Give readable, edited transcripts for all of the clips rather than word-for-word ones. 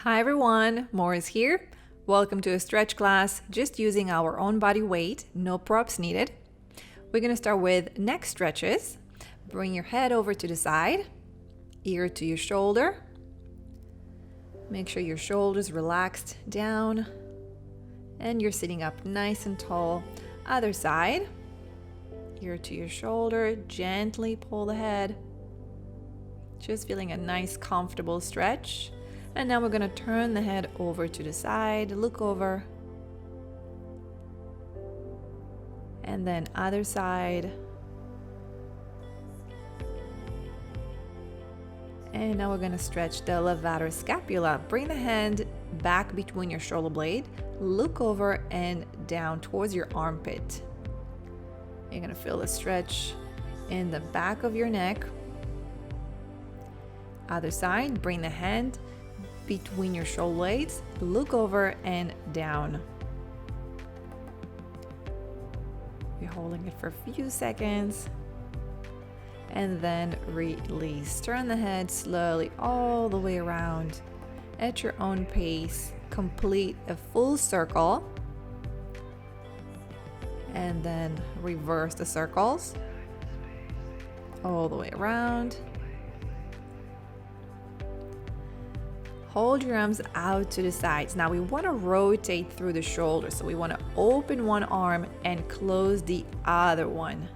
Hi everyone, Morris here. Welcome to a stretch class just using our own body weight, no props needed. We're going to start with neck stretches. Bring your head over to the side, ear to your shoulder. Make sure your shoulders relaxed down and you're sitting up nice and tall. Other side, ear to your shoulder, gently pull the head. Just feeling a nice comfortable stretch. And now we're going to turn the head over to the side, look over. And then other side. And now we're going to stretch the levator scapula. Bring the hand back between your shoulder blade, look over and down towards your armpit. You're going to feel the stretch in the back of your neck. Other side, bring the hand between your shoulder blades, look over and down. You're holding it for a few seconds and then release. Turn the head slowly all the way around at your own pace. Complete a full circle and then reverse the circles all the way around. Hold your arms out to the sides. Now we want to rotate through the shoulders. So we want to open one arm and close the other one.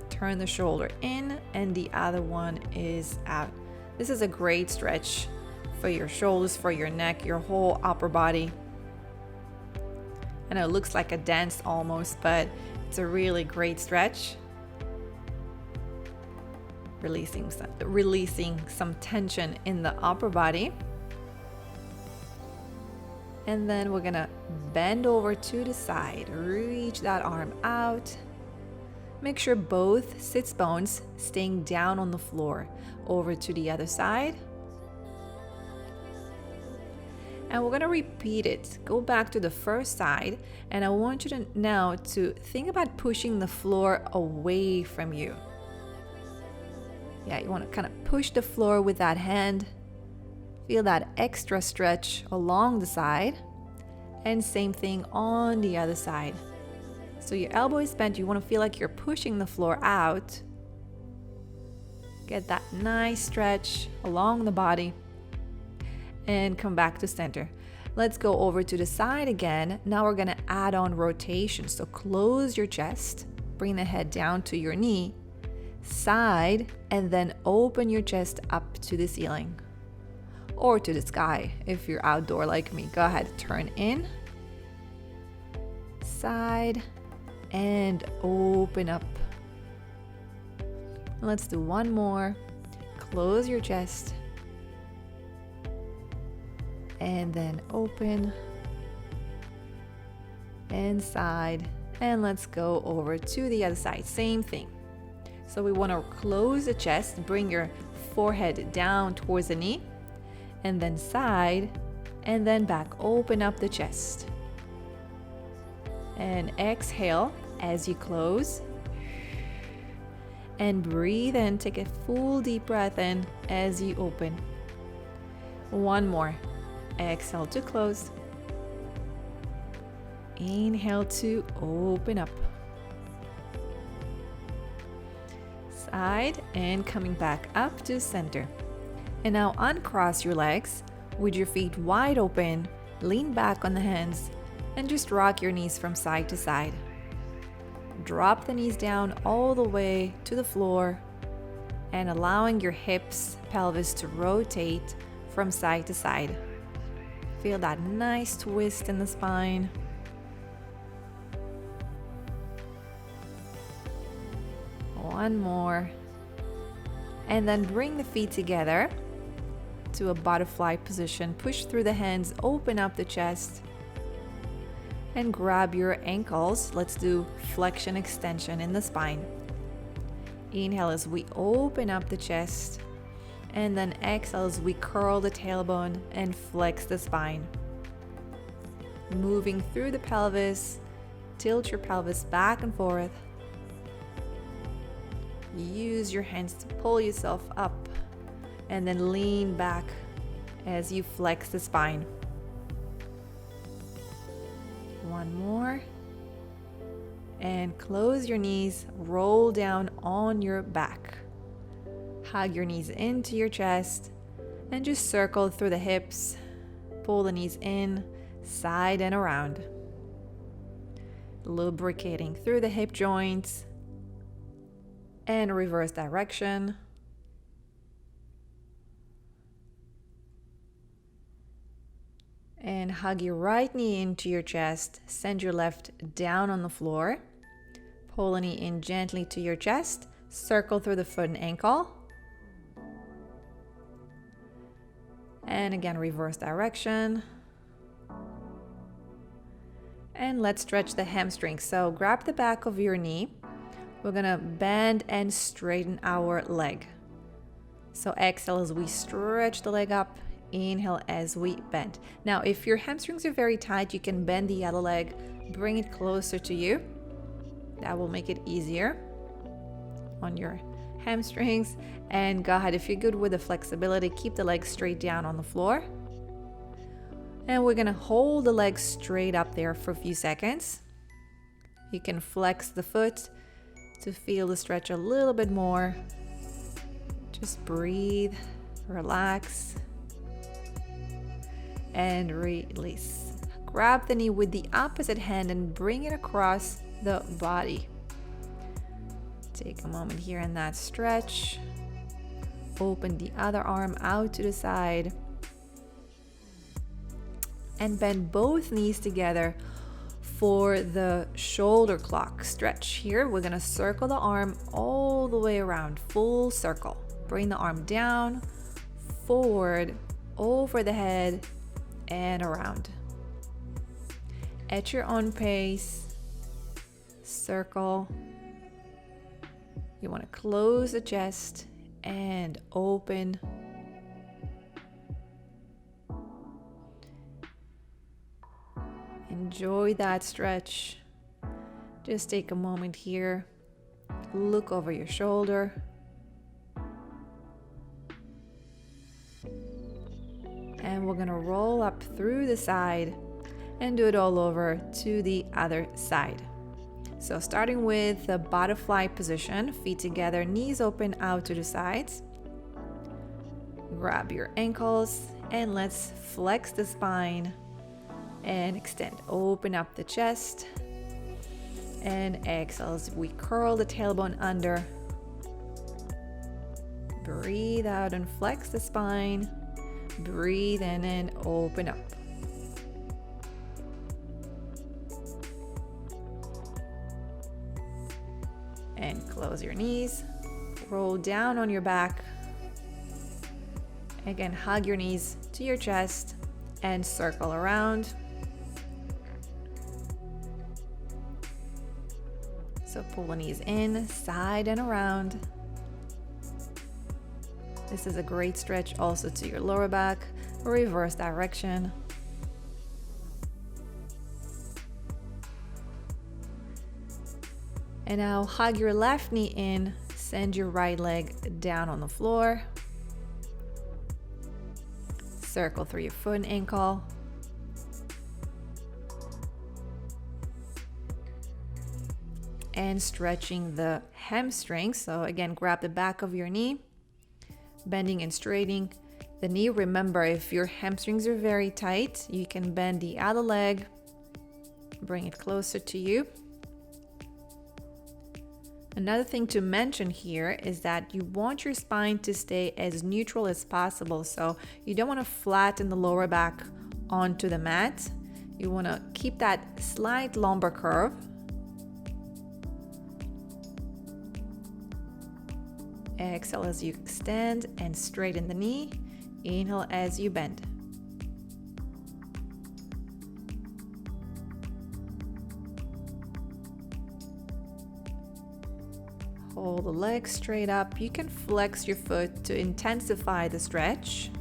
Turn the shoulder in and the other one is out. This is a great stretch for your shoulders, for your neck, your whole upper body. I know it looks like a dance almost, but it's a really great stretch. Releasing some tension in the upper body. And then we're gonna bend over to the side, reach that arm out. Make sure both sits bones staying down on the floor. Over to the other side. And we're gonna repeat it. Go back to the first side, and I want you to now to think about pushing the floor away from you. Yeah, you wanna kind of push the floor with that hand. Feel that extra stretch along the side, and same thing on the other side. So your elbow is bent, you want to feel like you're pushing the floor out. Get that nice stretch along the body and come back to center. Let's go over to the side again. Now we're going to add on rotation. So close your chest, bring the head down to your knee, side, and then open your chest up to the ceiling. Or to the sky if you're outdoor like me. Go ahead, turn in, side, and open up. Let's do one more. Close your chest and then open and side, and let's go over to the other side. Same thing. So we want to close the chest, bring your forehead down towards the knee, and then side, and then back. Open up the chest. And exhale as you close. And breathe in. Take a full deep breath in as you open. One more. Exhale to close. Inhale to open up. Side and coming back up to center. And now uncross your legs with your feet wide open, lean back on the hands, and just rock your knees from side to side. Drop the knees down all the way to the floor and allowing your hips, pelvis to rotate from side to side. Feel that nice twist in the spine. One more. And then bring the feet together to a butterfly position. Push through the hands, open up the chest, and grab your ankles. Let's do flexion extension in the spine. Inhale as we open up the chest, and then exhale as we curl the tailbone and flex the spine. Moving through the pelvis, tilt your pelvis back and forth. Use your hands to pull yourself up and then lean back as you flex the spine. One more. And close your knees, roll down on your back. Hug your knees into your chest and just circle through the hips. Pull the knees in, side and around. Lubricating through the hip joints and reverse direction. And hug your right knee into your chest. Send your left down on the floor. Pull the knee in gently to your chest. Circle through the foot and ankle. And again, reverse direction. And let's stretch the hamstring. So grab the back of your knee. We're gonna bend and straighten our leg. So exhale as we stretch the leg up. Inhale as we bend. Now, if your hamstrings are very tight, you can bend the other leg, bring it closer to you. That will make it easier on your hamstrings. And go ahead, if you're good with the flexibility, keep the leg straight down on the floor. And we're gonna hold the leg straight up there for a few seconds. You can flex the foot to feel the stretch a little bit more. Just breathe, relax, and release. Grab the knee with the opposite hand and bring it across the body. Take a moment here in that stretch. Open the other arm out to the side. And bend both knees together for the shoulder clock stretch. Here, we're gonna circle the arm all the way around, full circle. Bring the arm down, forward, over the head, and around. At your own pace, circle. You want to close the chest and open. Enjoy that stretch. Just take a moment here. Look over your shoulder. And we're gonna roll up through the side and do it all over to the other side. So starting with the butterfly position, feet together, knees open out to the sides. Grab your ankles and let's flex the spine and extend. Open up the chest and exhale as we curl the tailbone under. Breathe out and flex the spine. Breathe in and open up. And close your knees. Roll down on your back. Again, hug your knees to your chest and circle around. So pull the knees in, side and around. This is a great stretch also to your lower back, reverse direction. And now hug your left knee in, send your right leg down on the floor. Circle through your foot and ankle. And stretching the hamstrings. So again, grab the back of your knee. Bending and straightening the knee. Remember, if your hamstrings are very tight, you can bend the other leg, bring it closer to you. Another thing to mention here is that you want your spine to stay as neutral as possible. So you don't want to flatten the lower back onto the mat. You want to keep that slight lumbar curve. Exhale as you extend and straighten the knee. Inhale as you bend. Hold the legs straight up. You can flex your foot to intensify the stretch.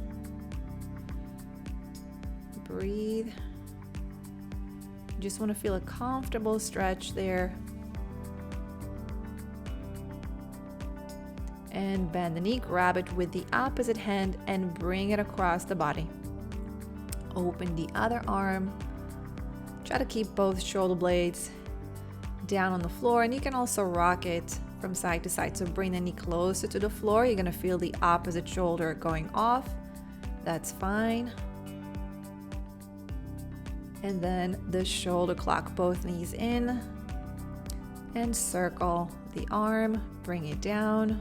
Breathe. You just want to feel a comfortable stretch there. And bend the knee, grab it with the opposite hand and bring it across the body. Open the other arm. Try to keep both shoulder blades down on the floor, and you can also rock it from side to side. So bring the knee closer to the floor. You're gonna feel the opposite shoulder going off. That's fine. And then the shoulder clock, both knees in, and circle the arm, bring it down,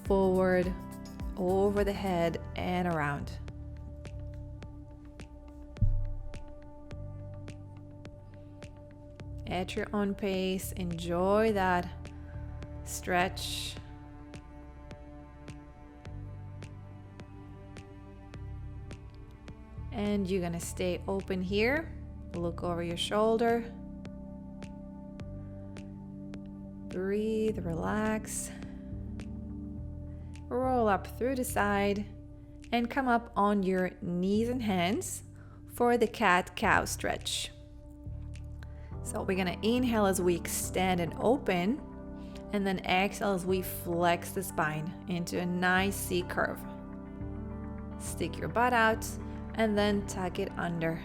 forward, over the head, and around. At your own pace, enjoy that stretch. And you're gonna stay open here. Look over your shoulder. Breathe, relax. Roll up through the side and come up on your knees and hands for the cat-cow stretch. So we're gonna inhale as we extend and open, and then exhale as we flex the spine into a nice C curve. Stick your butt out and then tuck it under.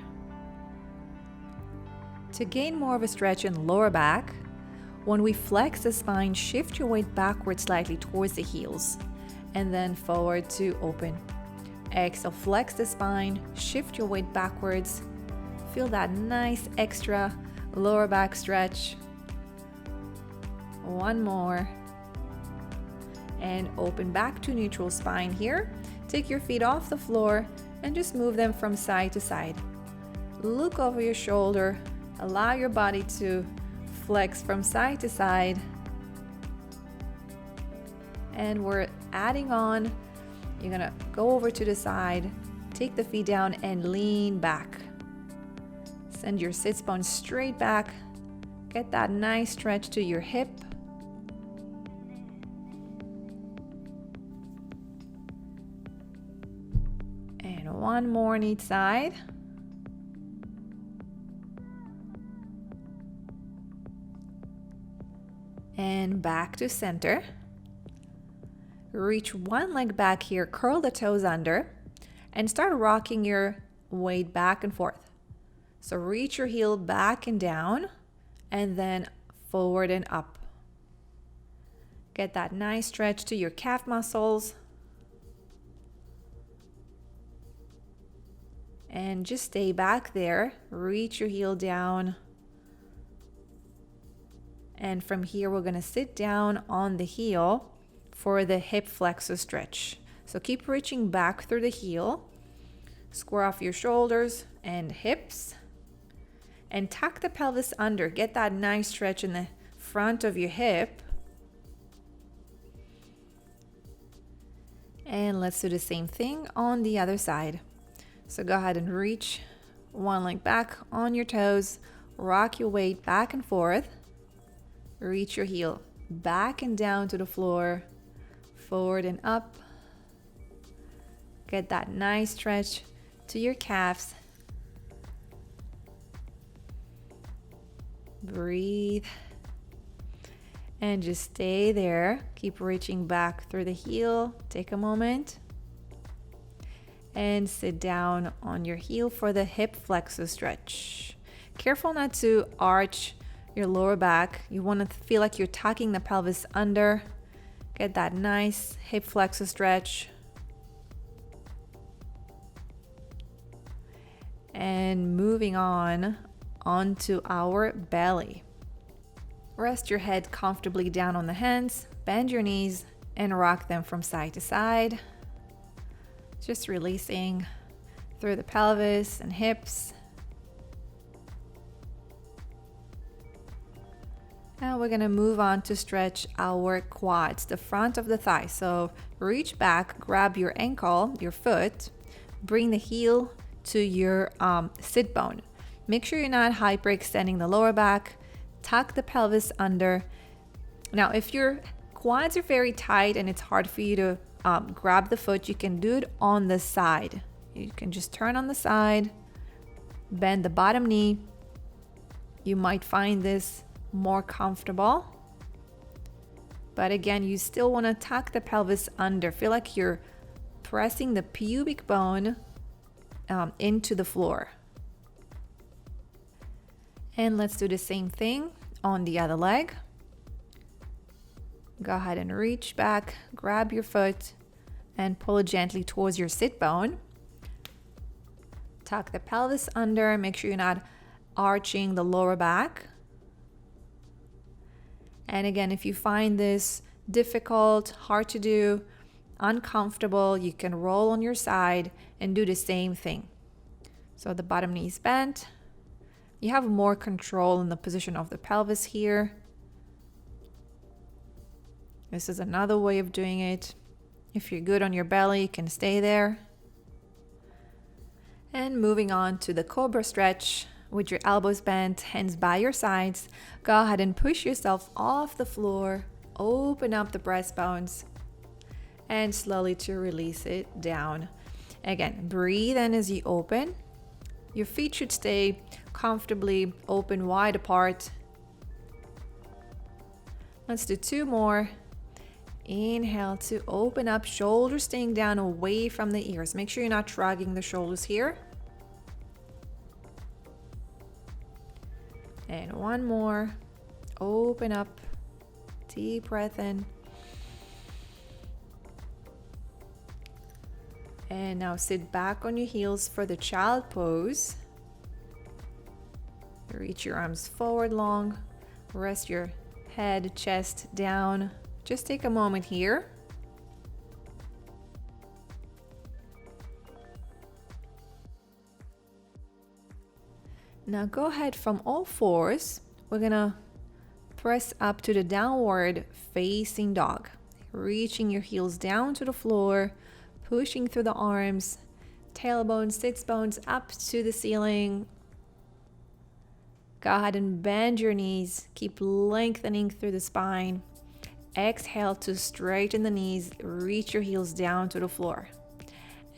To gain more of a stretch in lower back, when we flex the spine, shift your weight backwards slightly towards the heels and then forward to open. Exhale, flex the spine, shift your weight backwards. Feel that nice extra lower back stretch. One more. And open back to neutral spine here. Take your feet off the floor and just move them from side to side. Look over your shoulder. Allow your body to flex from side to side. And we're adding on. You're gonna go over to the side, take the feet down and lean back. Send your sits bones straight back. Get that nice stretch to your hip. And one more on each side. And back to center. Reach one leg back here, curl the toes under, and start rocking your weight back and forth. So reach your heel back and down, and then forward and up. Get that nice stretch to your calf muscles. And just stay back there. Reach your heel down. And from here, we're gonna sit down on the heel for the hip flexor stretch. So keep reaching back through the heel. Square off your shoulders and hips. And tuck the pelvis under. Get that nice stretch in the front of your hip. And let's do the same thing on the other side. So go ahead and reach one leg back on your toes. Rock your weight back and forth. Reach your heel back and down to the floor. Forward and up. Get that nice stretch to your calves. Breathe. And just stay there. Keep reaching back through the heel. Take a moment. And sit down on your heel for the hip flexor stretch. Careful not to arch your lower back. You want to feel like you're tucking the pelvis under. Get that nice hip flexor stretch. And moving on onto our belly. Rest your head comfortably down on the hands, bend your knees, and rock them from side to side. Just releasing through the pelvis and hips. Now we're gonna move on to stretch our quads, the front of the thigh. So reach back, grab your ankle, your foot, bring the heel to your sit bone. Make sure you're not hyperextending the lower back. Tuck the pelvis under. Now, if your quads are very tight and it's hard for you to grab the foot, you can do it on the side. You can just turn on the side, bend the bottom knee. You might find this more comfortable. But again, you still want to tuck the pelvis under. Feel like you're pressing the pubic bone into the floor. And let's do the same thing on the other leg. Go ahead and reach back, grab your foot, and pull it gently towards your sit bone. Tuck the pelvis under, make sure you're not arching the lower back. And again, if you find this difficult, hard to do, uncomfortable, you can roll on your side and do the same thing. So the bottom knee is bent. You have more control in the position of the pelvis here. This is another way of doing it. If you're good on your belly, you can stay there. And moving on to the Cobra stretch with your elbows bent, hands by your sides. Go ahead and push yourself off the floor. Open up the breastbones and slowly to release it down. Again, breathe in as you open. Your feet should stay comfortably open wide apart. Let's do 2 more. Inhale to open up, shoulders staying down away from the ears. Make sure you're not shrugging the shoulders here. And 1 more. Open up. Deep breath in. And now sit back on your heels for the child pose. Reach your arms forward long. Rest your head, chest down. Just take a moment here. Now go ahead from all fours. We're gonna press up to the downward facing dog. Reaching your heels down to the floor, pushing through the arms, tailbone, sits bones up to the ceiling. Go ahead and bend your knees. Keep lengthening through the spine. Exhale to straighten the knees, reach your heels down to the floor.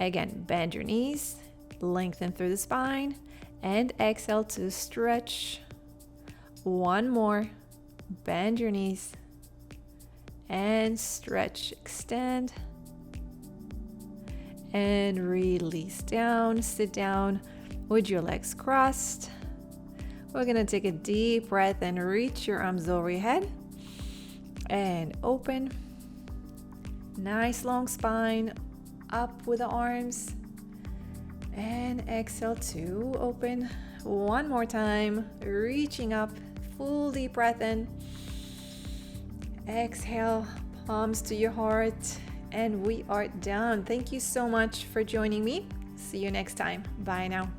Again, bend your knees, lengthen through the spine, and exhale to stretch. 1 more, bend your knees, and stretch, extend, and release down. Sit down with your legs crossed. We're gonna take a deep breath and reach your arms over your head. And open. Nice long spine, up with the arms. And exhale to open. 1 more time, reaching up, full deep breath in. Exhale, palms to your heart, and we are done. Thank you so much for joining me. See you next time. Bye now.